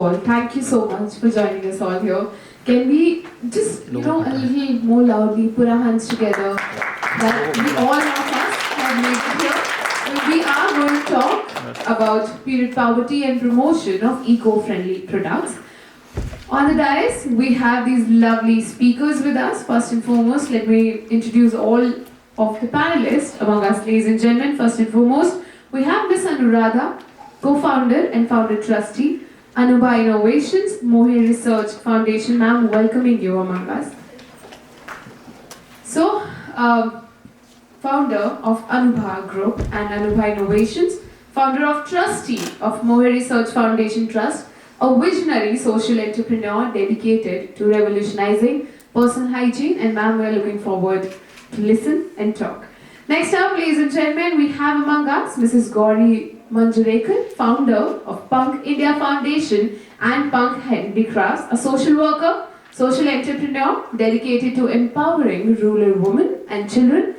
All, thank you so much for joining us all here. Can we just, a little more loudly put our hands together that we all of us have made it here? We are going to talk about period poverty and promotion of eco-friendly products. On the dais, we have these lovely speakers with us. First and foremost, let me introduce all of the panelists among us, ladies and gentlemen. First and foremost, we have Ms. Anuradha, co-founder and founder trustee, Anubha Innovations, Mohe Research Foundation. Ma'am, welcoming you among us. So, founder of Anubha Group and Anubha Innovations, founder of trustee of Mohe Research Foundation Trust, a visionary social entrepreneur dedicated to revolutionizing personal hygiene, and ma'am, we are looking forward to listen and talk. Next up, ladies and gentlemen, we have among us Mrs. Gauri Manjurekar, founder of Punk India Foundation and Punk Handicrafts, a social worker, social entrepreneur dedicated to empowering rural women and children.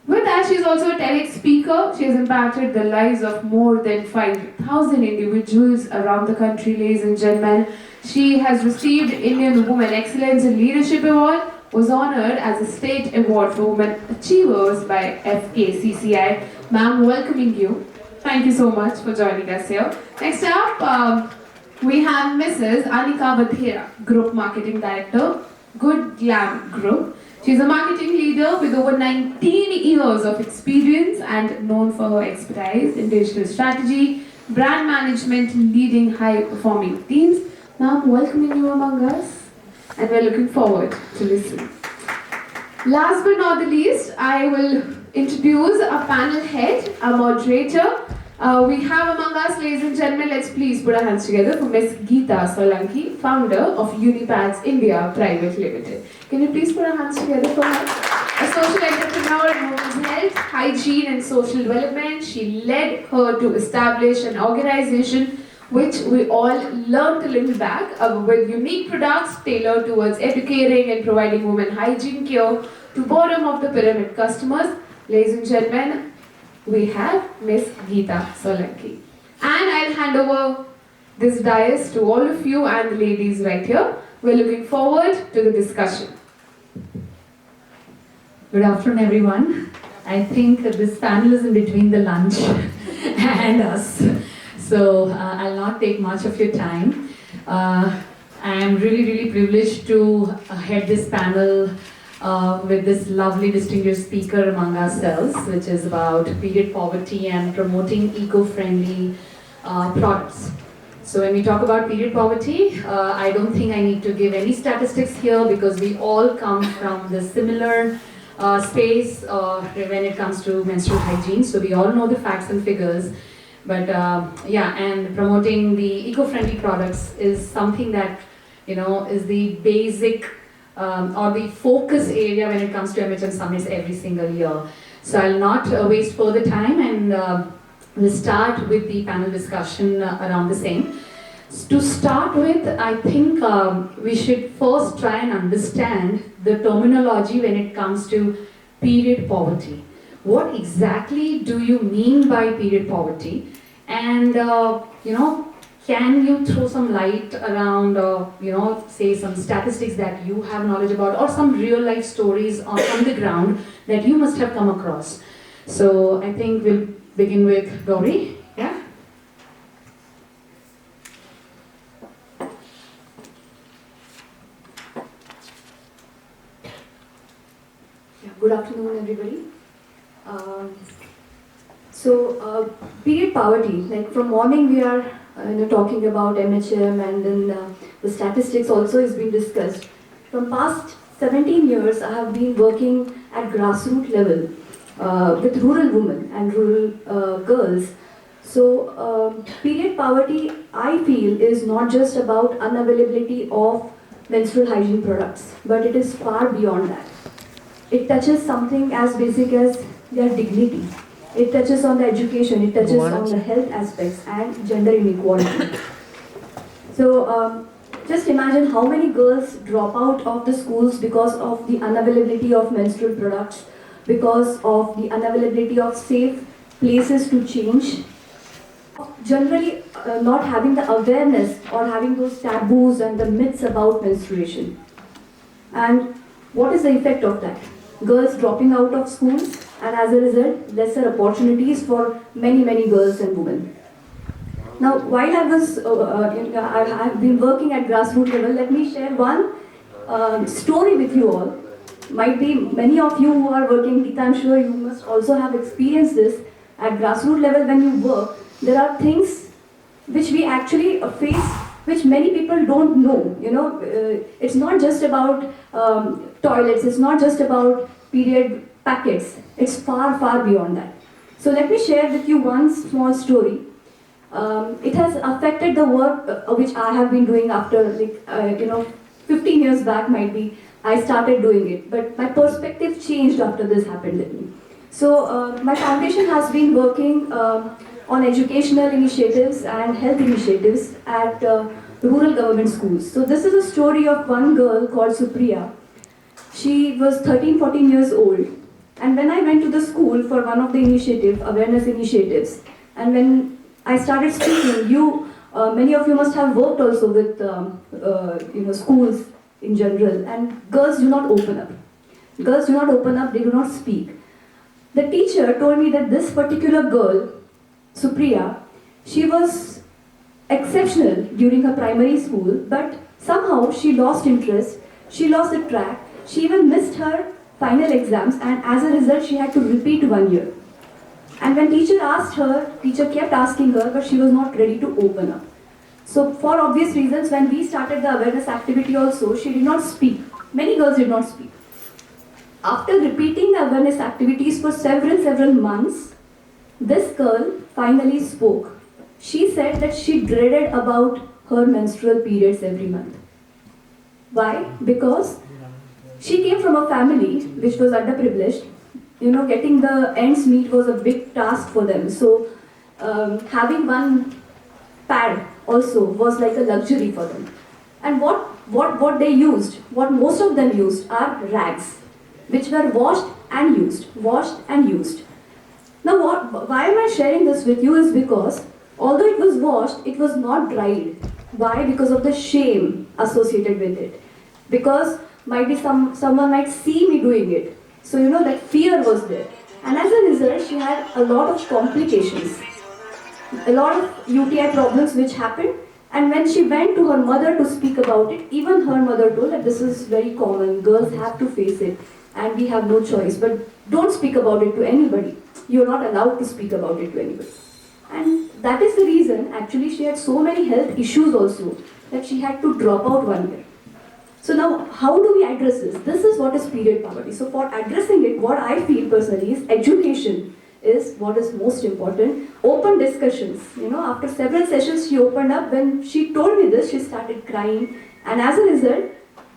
With that, she is also a TEDx speaker. She has impacted the lives of more than 5,000 individuals around the country, ladies and gentlemen. She has received Indian Women Excellence in Leadership Award, was honored as a State Award for Women Achievers by FKCCI. Ma'am, welcoming you. Thank you so much for joining us here. Next up, we have Mrs. Anika Vadhera, Group Marketing Director, Good Glam Group. She's a marketing leader with over 19 years of experience and known for her expertise in digital strategy, brand management, leading high-performing teams. Ma'am, welcoming you among us, and we're looking forward to listen. Last but not the least, I will introduce a panel head, a moderator. We have among us, ladies and gentlemen, let's please put our hands together for Ms. Geeta Solanki, founder of Unipads India Private Limited. Can you please put our hands together for her? A social entrepreneur in women's health, hygiene and social development, she led her to establish an organization which we all learned a little back with unique products tailored towards educating and providing women hygiene care to bottom of the pyramid customers. Ladies and gentlemen, we have Ms. Geeta Solanki. And I'll hand over this dais to all of you and the ladies right here. We're looking forward to the discussion. Good afternoon, everyone. I think this panel is in between the lunch and us. So I'll not take much of your time. I am really privileged to head this panel with this lovely distinguished speaker among ourselves, which is about period poverty and promoting eco-friendly products. So when we talk about period poverty, I don't think I need to give any statistics here because we all come from the similar space when it comes to menstrual hygiene. So we all know the facts and figures. But and promoting the eco-friendly products is something that, is the basic or the focus area when it comes to MHM summits every single year. So I'll not waste further time and we'll start with the panel discussion around the same. To start with, I think we should first try and understand the terminology when it comes to period poverty. What exactly do you mean by period poverty? And, can you throw some light around, say some statistics that you have knowledge about or some real life stories on the ground that you must have come across? So I think we'll begin with Gauri. Yeah? Good afternoon, everybody. Period poverty, like from morning we are talking about MHM and then the statistics also is being discussed. From past 17 years, I have been working at grassroots level with rural women and rural girls. So period poverty, I feel, is not just about unavailability of menstrual hygiene products, but it is far beyond that. It touches something as basic as their dignity. It touches on the education, it touches on the health aspects and gender inequality. So just imagine how many girls drop out of the schools because of the unavailability of menstrual products, because of the unavailability of safe places to change, generally not having the awareness or having those taboos and the myths about menstruation. And what is the effect of that? Girls dropping out of schools, and as a result, lesser opportunities for many, many girls and women. Now, while I've been working at grassroots level, let me share one story with you all. Might be many of you who are working, Geeta, I'm sure you must also have experienced this. At grassroots level, when you work, there are things which we actually face, which many people don't know. It's not just about toilets, it's not just about period packets, it's far, far beyond that. So let me share with you one small story. It has affected the work which I have been doing after 15 years back might be I started doing it, but my perspective changed after this happened with me. So my foundation has been working on educational initiatives and health initiatives at rural government schools. So this is a story of one girl called Supriya. She was 13-14 years old, and when I went to the school for one of the awareness initiatives, and when I started speaking, many of you must have worked also with schools in general, and girls do not open up. Girls do not open up, they do not speak. The teacher told me that this particular girl, Supriya, she was exceptional during her primary school, but somehow she lost interest, she lost the track, she even missed her final exams, and as a result she had to repeat 1 year. And when teacher kept asking her, but she was not ready to open up. So for obvious reasons, when we started the awareness activity also, she did not speak. Many girls did not speak. After repeating the awareness activities for several months, this girl finally spoke. She said that she dreaded about her menstrual periods every month. Why? Because she came from a family which was underprivileged. Getting the ends meet was a big task for them. So having one pad also was like a luxury for them. And what they used, what most of them used are rags, which were washed and used. Now why am I sharing this with you is because although it was washed, it was not dried. Why? Because of the shame associated with it. Because might be someone might see me doing it. So that fear was there. And as a result, she had a lot of complications. A lot of UTI problems which happened. And when she went to her mother to speak about it, even her mother told that this is very common. Girls have to face it. And we have no choice. But don't speak about it to anybody. You're not allowed to speak about it to anybody. And that is the reason, actually, she had so many health issues also, that she had to drop out 1 year. So now, how do we address this? This is what is period poverty. So for addressing it, what I feel personally is education is what is most important. Open discussions. After several sessions, she opened up. When she told me this, she started crying. And as a result,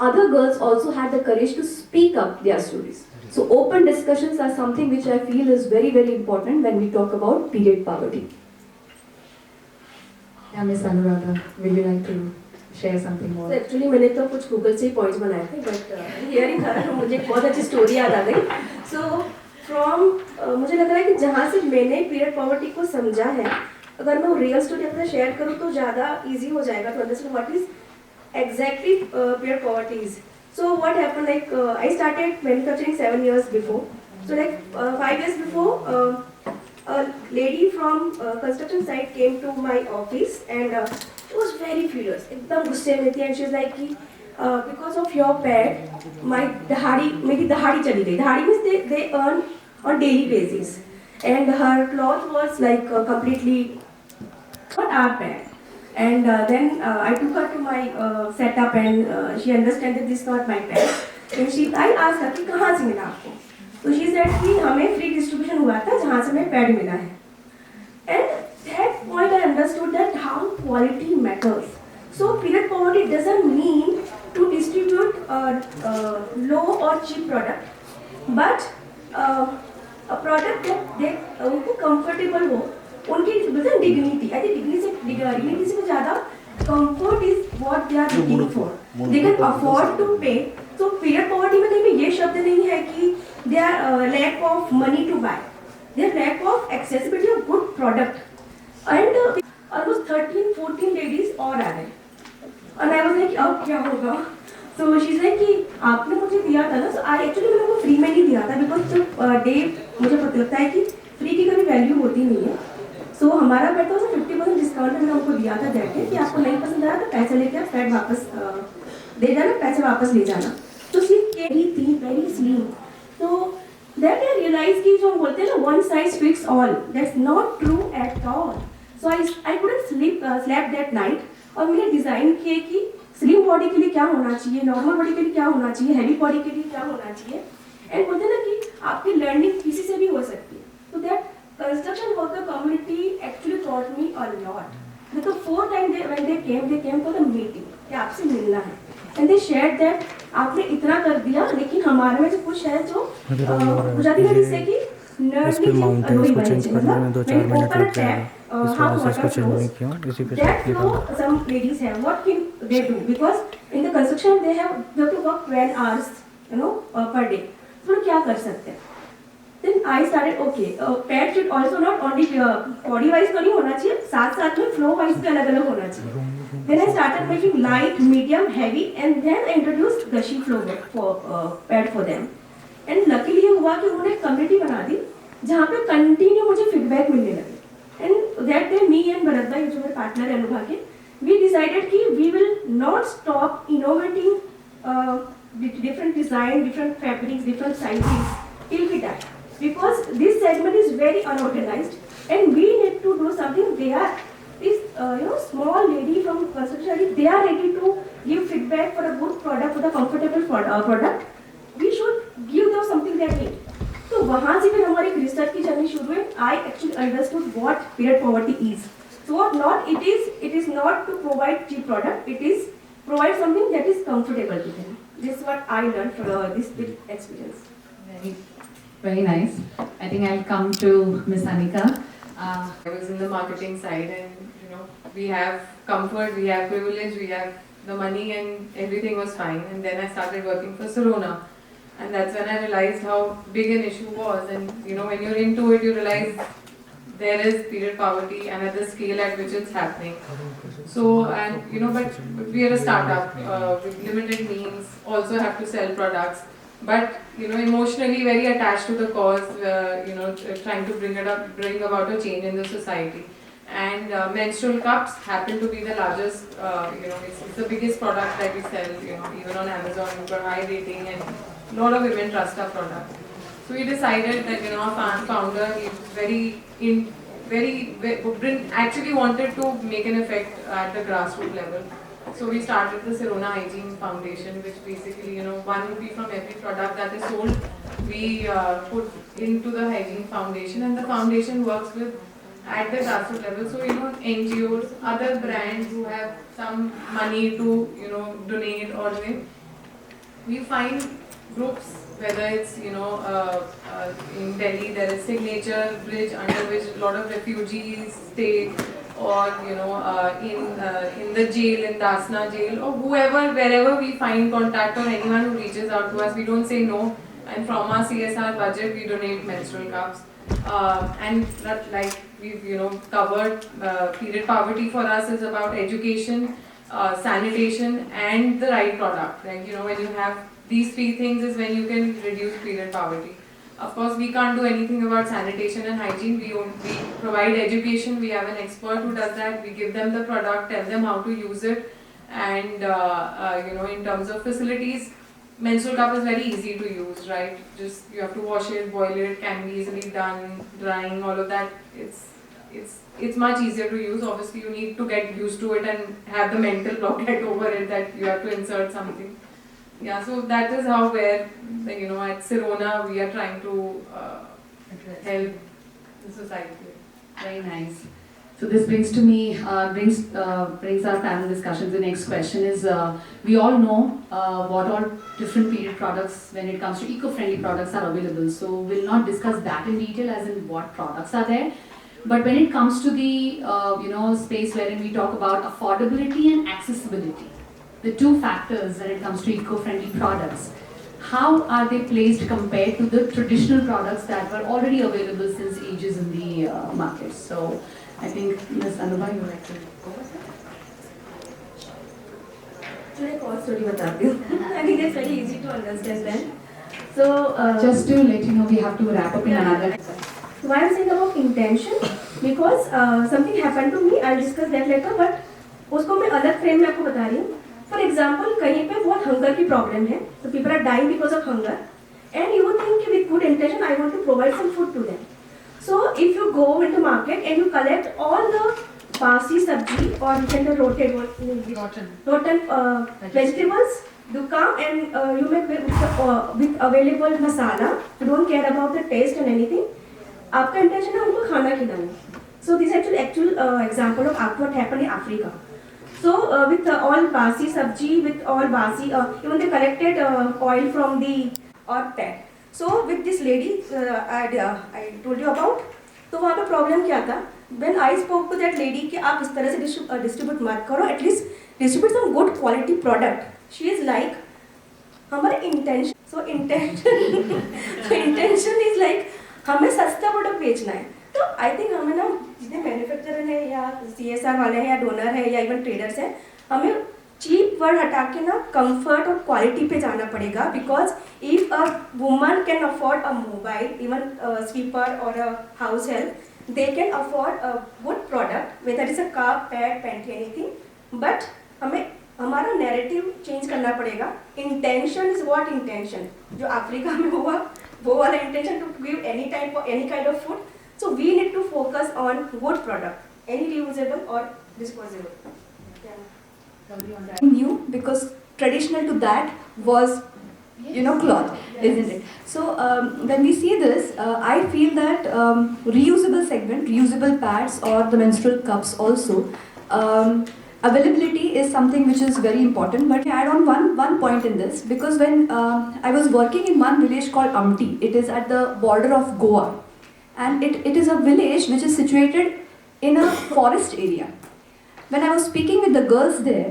other girls also had the courage to speak up their stories. So open discussions are something which I feel is very, very important when we talk about period poverty. Yeah, Miss Anuradha, would you like to share something more? Actually मैंने तो कुछ Google से points बनाए थे but hearing हर मुझे एक बहुत अच्छी स्टोरी याद आ गई. सो मुझे लग रहा है कि जहाँ से मैंने पीरियड पॉवर्टी को समझा है, अगर मैं वो रियल स्टोरी अपना शेयर करूँ तो ज़्यादा इजी हो जाएगा to understand what is exactly period poverty is. So what happened, I started manufacturing 7 years before. So 5 years before, a lady from construction site came to my office and she was very furious. एकदम गुस्से में थी and she was like कि because of your pad, मेरी दहाड़ी चली गई. दहाड़ी means they earn on daily basis and her cloth was completely not our pad. And then I took her to my setup and she understood that this is not my pad. And I asked her कि कहाँ से मिला आपको? तो she said कि हमें free distribution हुआ था जहाँ से हमें pad मिला है. And that point I understood that how quality matters. So period poverty doesn't mean to distribute low or cheap product, but a product that उनको comfortable हो. उनकी डिग्निटी, आई थिंक डिग्निटी से ज़्यादा comfort is what they are looking for. They can afford to pay. तो period poverty में कहीं ये शब्द नहीं है कि they are lack of money to buy. They are lack of accessibility of good product. And almost 13-14 ladies और आ गए और आई वाज लाइक अब क्या होगा. सो शी इज लाइक कि आपने मुझे दिया था ना, सो आई एक्चुअली मैंने वो फ्री में नहीं दिया था बिकॉज जो डे मुझे पता लगता है कि फ्री की कभी वैल्यू होती नहीं है. सो हमारा बेटा उसने 50% डिस्काउंट मैंने उनको दिया था जाके कि आपको नहीं पसंद आया तो पैसे लेके आप फ्लैट वापस दे जाना, पैसे वापस ले जाना. तो सिर्फ केरी थी वेरी स्लिम. तो दैट आई रियलाइज कि जो हम बोलते हैं ना one size fits all, that's not true at all. So I couldn't sleep that night. और मैंने डिज़ाइन किए कि स्लिम बॉडी के लिए क्या होना चाहिए, नॉर्मल बॉडी के लिए क्या होना चाहिए, हैवी बॉडी के लिए क्या होना चाहिए. एंड बोलते हैं ना कि आपकी लर्निंग किसी से भी हो सकती है. तो that construction worker community actually taught me a lot. Because 4 times when they came for the meeting कि आपसे मिलना है. And they shared that आपने इतना कर दिया लेकिन हमारे में जो कुछ है जो गुजराती में जिससे कि इस पे माउंटेन्स को चेंज करने में 2-4 मिनट लग जाएगा. इस वजह से इसको चेंज नहीं किया. इसी पे that flow some ladies have. What can they do? Because in the construction they have to work 12 hours, per day. तो क्या कर सकते हैं? Then I started okay. Pad should also not only body wise तो नहीं होना चाहिए, साथ साथ में flow wise भी अलग अलग होना चाहिए. Then I started making light, medium, heavy, and then I introduced gushing flow for pad for them. And luckily ये हुआ कि उन्होंने community बना दी जहाँ पे continue मुझे feedback मिलने लगे. And that day me and Bharat भाई जो मेरे partner हैं अनुभा के, we decided कि we will not stop innovating different design, different fabrics, different sizes till we die. Because this segment is very unorganized and we need to do something. They are this small lady from construction, they are ready to give feedback for a good product, for the comfortable product. We should give them something they need. तो वहाँ से फिर हमारी research की journey शुरू हुई. I actually understood what period poverty is. So what not it is not to provide cheap product. It is provide something that is comfortable to them. This is what I learned from this experience. Very nice. I think I'll come to Miss Anika. I was in the marketing side, and we have comfort, we have privilege, we have the money, and everything was fine. And then I started working for Sirona, and that's when I realized how big an issue was. And when you're into it, you realize there is period poverty, and at the scale at which it's happening. So, and but we are a startup with limited means. Also have to sell products. But emotionally very attached to the cause, trying to bring about a change in the society. And menstrual cups happen to be the largest, it's the biggest product that we sell, even on Amazon. We've got high rating and a lot of women trust our product. So we decided that our founder is actually wanted to make an effect at the grassroots level. So we started the Sirona Hygiene Foundation, which basically, 1 rupee from every product that is sold, we put into the Hygiene Foundation, and the foundation works with at the grassroots level. So, NGOs, other brands who have some money to, donate or win. We find groups, whether it's, in Delhi, there is Signature Bridge under which a lot of refugees stay. Or in the jail, in Dasna jail, or wherever we find contact or anyone who reaches out to us, we don't say no. And from our CSR budget, we donate menstrual cups. And that, like we've covered, period poverty for us is about education, sanitation, and the right product. Like when you have these 3 things is when you can reduce period poverty. Of course, we can't do anything about sanitation and hygiene. We provide education. We have an expert who does that. We give them the product, tell them how to use it, and in terms of facilities, menstrual cup is very easy to use, right? Just you have to wash it, boil it, can be easily done, drying, all of that. It's much easier to use. Obviously, you need to get used to it and have the mental block get over it that you have to insert something. Yeah, so that is how at Sirona we are trying to help the society. Very nice. So this brings to me, brings our panel discussions. The next question is, we all know what all different period products, when it comes to eco-friendly products, are available. So we'll not discuss that in detail as in what products are there. But when it comes to the space wherein we talk about affordability and accessibility, the 2 factors when it comes to eco-friendly products, how are they placed compared to the traditional products that were already available since ages in the market? So I think Ms. Anubha, you would like to go with it? चलिए एक और story बताती हूँ. I think it's very easy to understand then. So Just to let you know, we have to wrap up in another. why I'm saying about intention, because something happened to me. I'll discuss that later, but उसको मैं अलग frame में आपको बता रही हूँ. For example, कहीं पे बहुत हंगर की प्रॉब्लम है, so people are dying because of hunger, and you would think with good intention I want to provide some food to them. So if you go into market and you collect all the basi sabji or you can rotten vegetables, you come and you make with available masala. You don't care about the taste and anything. आपका intention है उनको खाना खिलाना. So this is actual example of what happened in Africa. So with all basi sabji, with all basi, even they collected oil from the pet. So with this lady, I told you about. तो वहाँ पे problem क्या था? When I spoke to that lady कि आप इस तरह से distribute मत करो, at least distribute some good quality product. She is like हमारे intention. So intention is like हमें सस्ता प्रोडक्ट बेचना है. तो आई थिंक हमें ना जितने मैन्युफैक्चरर है या CSR वाले हैं या डोनर है या इवन ट्रेडर्स हैं, हमें चीप वर्ड हटा के ना कंफर्ट और क्वालिटी पे जाना पड़ेगा. Because if a woman can afford a mobile, even sweeper और a house help, they can afford a good product, whether is a car, pad, panty, anything. But हमें हमारा नैरेटिव चेंज करना पड़ेगा. Intention is what intention जो Africa में हुआ, वो वाला intention to give any type of any kind of food. So we need to focus on good product, any reusable or disposable. New, because traditional to that was cloth, isn't it? So when we see this, I feel that reusable segment, reusable pads or the menstrual cups also, availability is something which is very important. But I add on one point in this, because when I was working in one village called Amti, it is at the border of Goa, and it is a village which is situated in a forest area. When I was speaking with the girls there,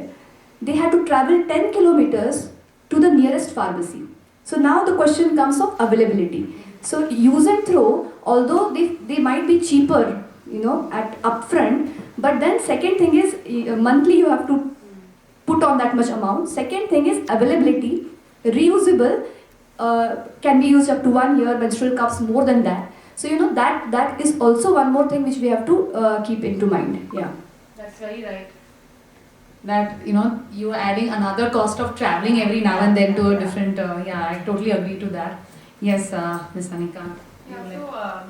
they had to travel 10 kilometers to the nearest pharmacy. So now the question comes of availability. So use and throw, although they might be cheaper, at upfront, but then second thing is monthly you have to put on that much amount. Second thing is availability, reusable, can be used up to 1 year, menstrual cups more than that. So that is also one more thing which we have to keep into mind. Yeah. That's very right. That you are adding another cost of traveling every now and then to a different. I totally agree to that. Yes, Ms. Anika. Yeah, so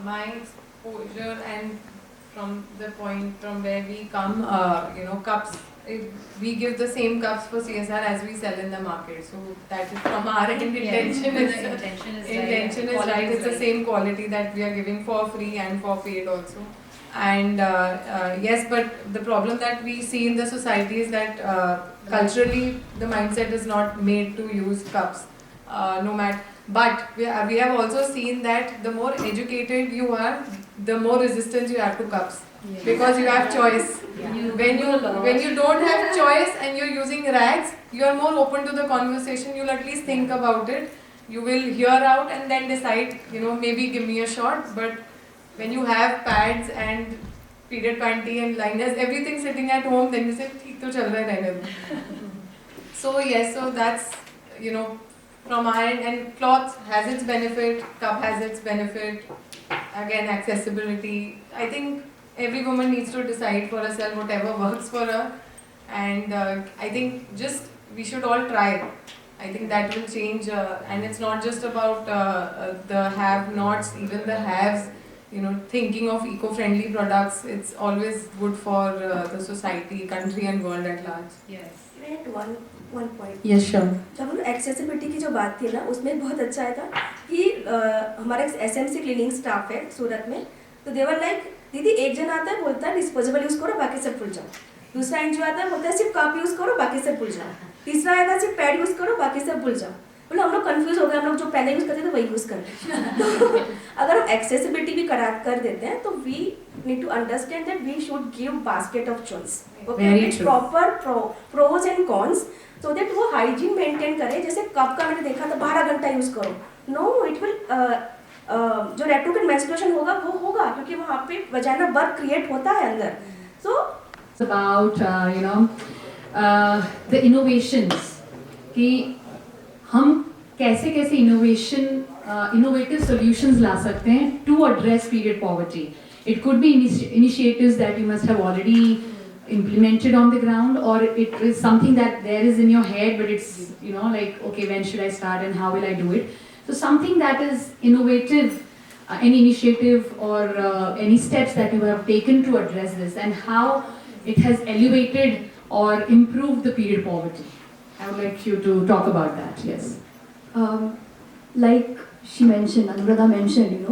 my exposure and from the point from where we come, cups, we give the same cups for CSR as we sell in the market. So that is from our end, intention is right. It's the same quality that we are giving for free and for paid also. And yes, but the problem that we see in the society is that culturally the mindset is not made to use cups, no matter. But we have also seen that the more educated you are, the more resistance you have to cups. Yes. Because you have choice. When you don't have choice and you're using rags, you are more open to the conversation. You'll at least think about it. You will hear out and then decide, maybe give me a shot. But when you have pads and period panty and liners, everything sitting at home, then you say, "Theek to chal raha hai liner." So yes, so that's from our end, and cloth has its benefit, cup has its benefit. Again, accessibility. I think every woman needs to decide for herself whatever works for her, and I think just we should all try it. I think that will change, and it's not just about the have-nots, even the haves. Thinking of eco-friendly products, it's always good for the society, country, and world at large. Yes. one point. Yes, sure. जब हम accessibility की जो बात थी ना, उसमें बहुत अच्छा आया था कि हमारा SMC क्लीनिंग स्टाफ है सूरत में, तो देवर लाइक दीदी एक जन आता है बोलता है डिस्पोजेबल यूज़ करो बाकी सब भूल जाओ, दूसरा एनजीओ आता है बोलता है सिर्फ कप यूज़ करो बाकी सब भूल जाओ, तीसरा आता है सिर्फ पैड यूज़ करो बाकी सब भूल जाओ. बोले हम लोग कंफ्यूज हो गए, हम लोग जो पहले यूज़ करते थे वही यूज़ करते हैं. अगर हम एक्सेसिबिलिटी भी कर देते हैं तो we need to understand that we should give basket of choice, okay, with proper pros and cons, so that वो हाइजीन मेंटेन करे. जैसे कप का मैंने देखा था 12 घंटा यूज़ करो, नो, इट विल जो रेट्रोग्रेड मेंस्ट्रुएशन होगा वो होगा, क्योंकि वहाँ पे वजाइना वर्क क्रिएट होता है अंदर. So It's about the innovations कि हम कैसे कैसे innovative solutions ला सकते हैं to address period poverty. It could be initiatives that you must have already implemented on the ground, or it is something that there is in your head, but it's like, okay, when should I start and how will I do it? So something that is innovative, any initiative or any steps that you have taken to address this, and how it has elevated or improved the period poverty. I would like you to talk about that. Yes. Like she mentioned, Anuradha mentioned,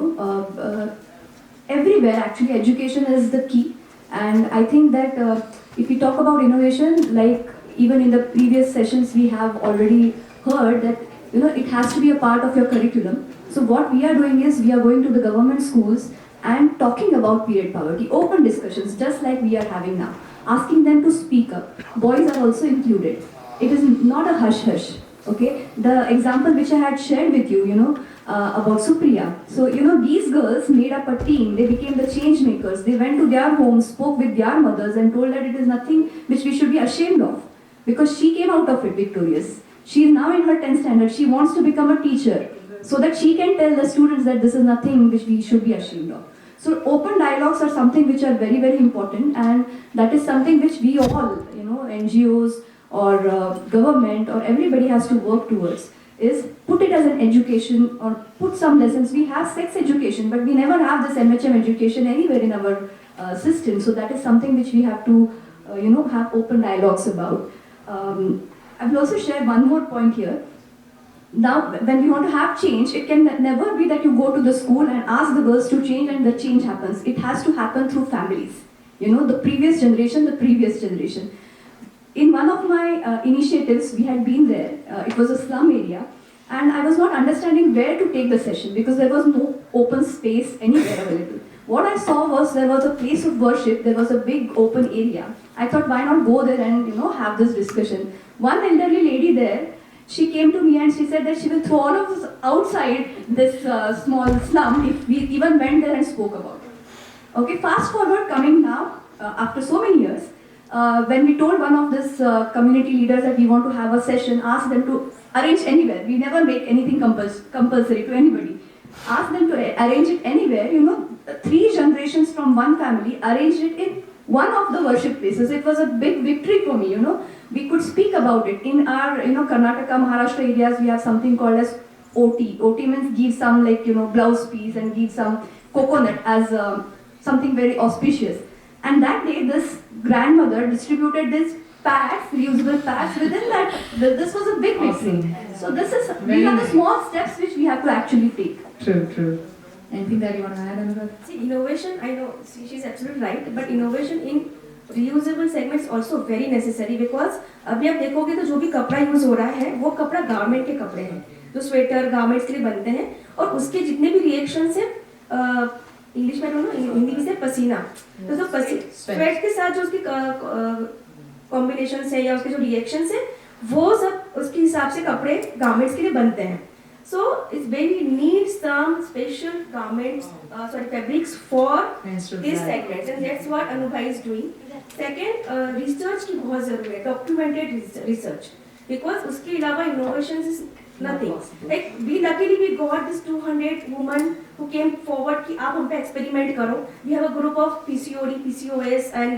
everywhere actually education is the key. And I think that if we talk about innovation, like even in the previous sessions we have already heard that it has to be a part of your curriculum. So what we are doing is we are going to the government schools and talking about period poverty, open discussions just like we are having now, asking them to speak up. Boys are also included. It is not a hush-hush. Okay, the example which I had shared with you, about Supriya. So, these girls made up a team. They became the change makers. They went to their homes, spoke with their mothers, and told that it is nothing which we should be ashamed of, because she came out of it victorious. She is now in her 10th standard. She wants to become a teacher so that she can tell the students that this is nothing which we should be ashamed of. So, open dialogues are something which are very, very important, and that is something which we all, NGOs, or government or everybody has to work towards, is put it as an education or put some lessons. We have sex education, but we never have this MHM education anywhere in our system. So that is something which we have to, have open dialogues about. I will also share one more point here. Now, when we want to have change, it can never be that you go to the school and ask the girls to change and the change happens. It has to happen through families. The previous generation. In one of my initiatives, we had been there. It was a slum area, and I was not understanding where to take the session because there was no open space anywhere available. What I saw was there was a place of worship, there was a big open area. I thought, why not go there and have this discussion? One elderly lady there, she came to me and she said that she will throw all of us outside this small slum if we even went there and spoke about it. Okay, fast forward, coming now, after so many years, when we told one of this community leaders that we want to have a session, ask them to arrange anywhere. We never make anything compulsory to anybody. Ask them to arrange it anywhere. 3 generations from one family arranged it in one of the worship places. It was a big victory for me. We could speak about it. In our Karnataka, Maharashtra areas, we have something called as OT. OT means give some blouse piece and give some coconut as something very auspicious. And that day, this grandmother distributed these pads, reusable pads. Within that, this was a big victory. So these are the small steps which we have to actually take. True. Anything that you want to add, Anurag? See, innovation, I know, she's absolutely right, but innovation in reusable segments also very necessary, because अभी आप देखोगे तो जो भी कपड़ा use हो रहा है वो कपड़ा गारमेंट के कपड़े हैं, जो स्वेटर गारमेंट्स के लिए बनते हैं, और उसके जितने भी रिएक्शन से इंग्लिश में हिंदी में से पसीना, तो जो स्वेट के साथ जो उसकी कॉम्बिनेशन है या उसके जो रिएक्शन है वो सब उसके हिसाब से कपड़े गारमेंट्स के लिए बनते हैं. So it's very need some special garments, fabrics for these segments, and that's what Anubha is doing. Second, research की बहुत जरूरत है, documented research, because उसके अलावा innovations is nothing. Like we luckily we got this 200 women who came forward कि आप हम पे experiment करो. We have a group of PCOD, PCOS, and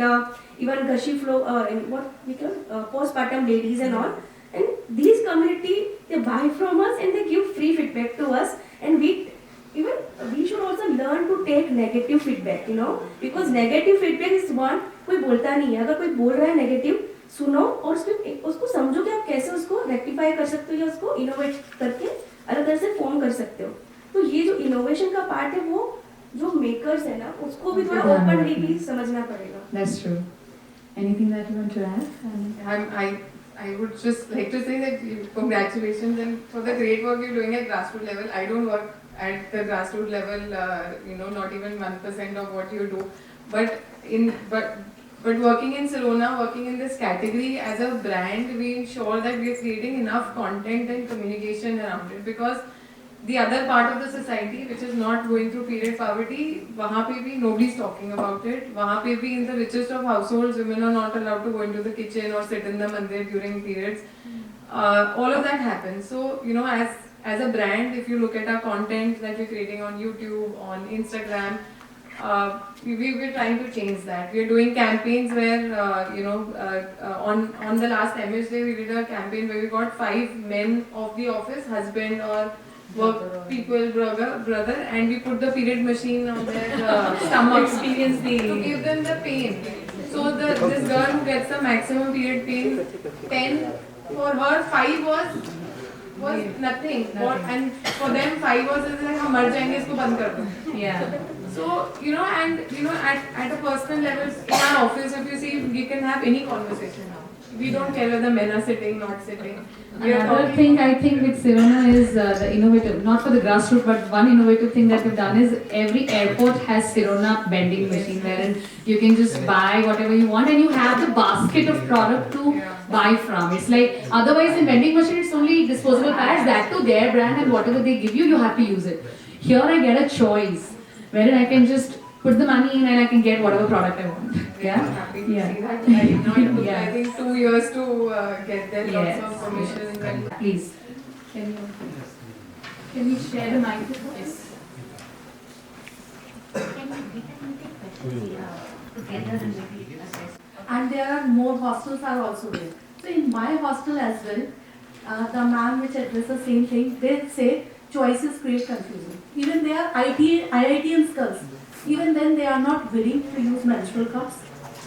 even Gashi flow, what we call postpartum ladies and all. And these community, they buy from us and they give free feedback to us, and we should also learn to take negative feedback, because negative feedback is one, कोई बोलता नहीं है, अगर कोई बोल रहा है negative सुनो और उसको समझो कि आप कैसे उसको रेक्टिफाई कर सकते हो या उसको इनोवेट करके अलग तरह से फॉर्म कर सकते हो. तो ये जो इनोवेशन का पार्ट है वो जो मेकर्स है ना उसको भी थोड़ा ओपनली भी समझना पड़ेगा. That's true. Anything that you want to add? I would just like to say that congratulations and for the great work you're doing at grassroots level. I don't work at the grassroots level, not even 1% of what you do. But working in Salona, working in this category as a brand, we ensure that we are creating enough content and communication around it, because the other part of the society which is not going through period poverty, वहाँ पे भी nobody's talking about it. वहाँ पे भी in the richest of households, women are not allowed to go into the kitchen or sit in the mandir during periods. All of that happens. So, you know, as a brand, if you look at our content that we're creating on YouTube, on Instagram, we're trying to change that. We're doing campaigns where, on the last MS Day, we did a campaign where we got 5 men of the office, husband or work people, brother, and we put the period machine on their stomach to give them the pain. So this girl who gets the maximum period pain, 10 for her, 5 was nothing. And for them 5 was like हम मर जाएंगे इसको बंद कर दो. Yeah. So, at a personal level, in our office, if you see, we can have any conversation now. We don't care whether men are sitting, not sitting. Another thing I think with Sirona is the innovative, not for the grassroots, but one innovative thing that we've done is every airport has Sirona bending machine wherein you can just buy whatever you want and you have the basket of product to buy from. It's like, otherwise in vending machine it's only disposable pads, that to their brand, and whatever they give you, you have to use it. Here I get a choice wherein I can just put the money in and I can get whatever product I want. Yeah? I'm happy to Yeah. see that. I did not took, Yeah. I think 2 years to get there, Yes. lots of permissions and Please. Can you share the microphone? Yes. And there are more hostels are also there. So in my hostel as well, the ma'am which address the same thing, they say choices create confusion. Even they are IITians girls, even then they are not willing to use menstrual cups.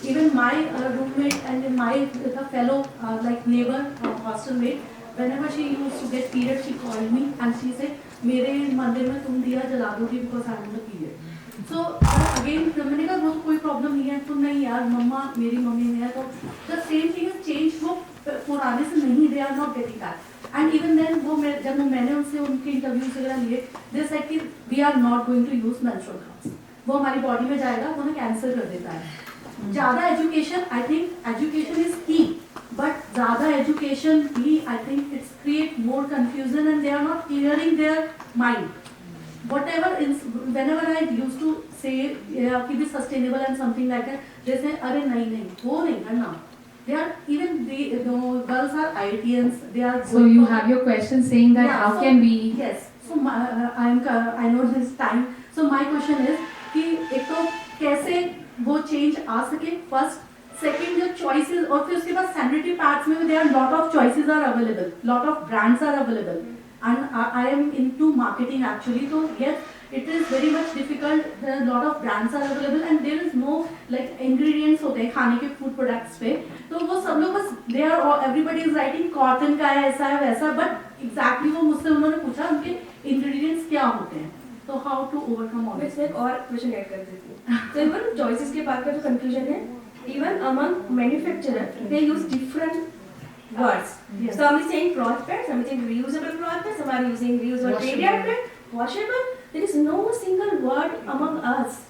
Even my roommate and the fellow like neighbor hostel mate, whenever she used to get period, she called me and she said, मेरे मंदिर में तुम दिया जला दोगी because I am the period. So again, मैंने कहा वो तो कोई प्रॉब्लम नहीं है, तो नहीं यार मम्मा मेरी मम्मी ने है तो the same thing is changed. वो पुराने से नहीं, they are not getting that. And even then वो जब मैंने उनसे उनके इंटरव्यूज वगैरह लिए, they said कि we are not going to use menstrual cups. वो हमारी बॉडी में जाएगा, वो ना कैंसर कर देता है. ज़्यादा education, I think education is key. But ज़्यादा education भी, I think it's create more confusion and they are not clearing their mind. Whatever is, whenever I used to say कि be sustainable and something like that, they say अरे नहीं वो नहीं करना. They are even the girls are IITians. They are. So you have your question saying that Yeah, how so- can we? Yes. So I know this time. So my question is कि एक तो कैसे वो change आ सके first. Second, जो choices और फिर उसके बाद sanitary pads में there are lot of choices are available, lot of brands are available, and I am into marketing actually. So yes, it is very much difficult. There are lot of brands are available and there is no like ingredients होते हैं खाने के food products पे. तो वो सब लोग बस they are all, everybody is writing cotton का है ऐसा है वैसा, but exactly वो मुझसे उन्होंने पूछा उनके ingredients क्या होते हैं. So how to overcome all मैं this? इसमें एक और क्वेश्चन ऐड कर देती हूँ. So even choices के बाद का जो confusion है, even among manufacturer, they use different words. Yes. So I'm saying cloth pads, I'm saying reusable cloth pads, some are using reusable period pad, washable. There is no single word among us.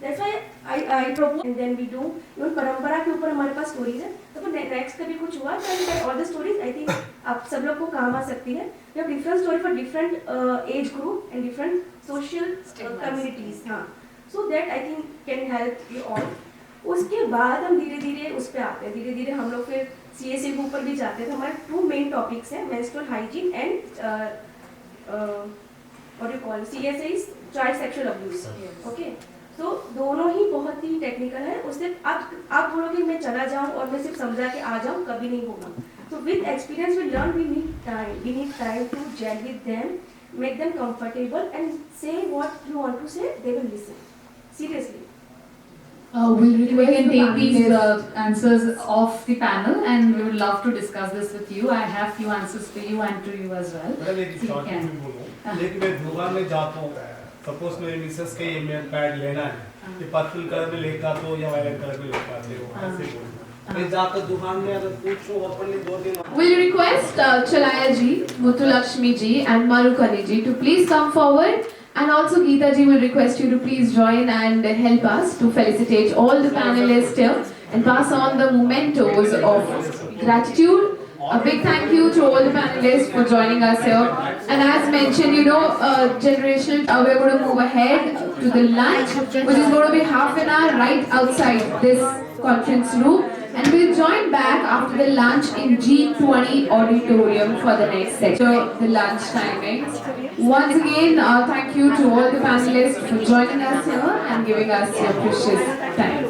That's why I propose and then we do. even परंपरा के ऊपर हमारे पास stories है. तो next कभी कुछ हुआ तो all the stories I think आप सब लोग को काम आ सकती है. We have different story for different age group and different social communities. हाँ. So that I think can help you all. उसके बाद हम धीरे धीरे उस पर आते हैं. धीरे धीरे हम लोग फिर CSA के ऊपर भी जाते हैं. तो हमारे 2 मेन टॉपिक्स हैं, menstrual hygiene and what you call CSA is child sexual abuse. Okay. तो दोनों ही बहुत ही टेक्निकल है. उससे आप बोलोगे मैं चला जाऊँ और मैं सिर्फ समझा के आ जाऊँ, कभी नहीं होगा. So with experience we learn we need time to gel with them, make them comfortable and say what you want to say. They will listen. Seriously. We can take these answers off the panel and we would love to discuss this with you. I have few answers for you and to you as well. मैंने एक So you short can. में बोलूँ, लेकिन मैं दुकान में जाता हूँ, सपोज मेरे मिसेस के ये मेल पैड लेना है, ये पर्पल कलर में लेकर आते हो या वायलेट कलर में लेकर आते हो, ऐसे बोलूँ. मैं जाकर दुकान में अगर पूछूँ ओपनली 2 दिन Will you request Chalaya ji, Muthulakshmi ji and Marukani ji to please come forward, and also Geeta ji will request you to please join and help us to felicitate all the panelists here and pass on the mementos of gratitude A big thank you to all the panelists for joining us here. And as mentioned, generational, we're going to move ahead to the lunch, which is going to be half an hour right outside this conference room. And we'll join back after the lunch in G20 auditorium for the next section. So the lunch timings. Once again, thank you to all the panelists for joining us here and giving us your precious time.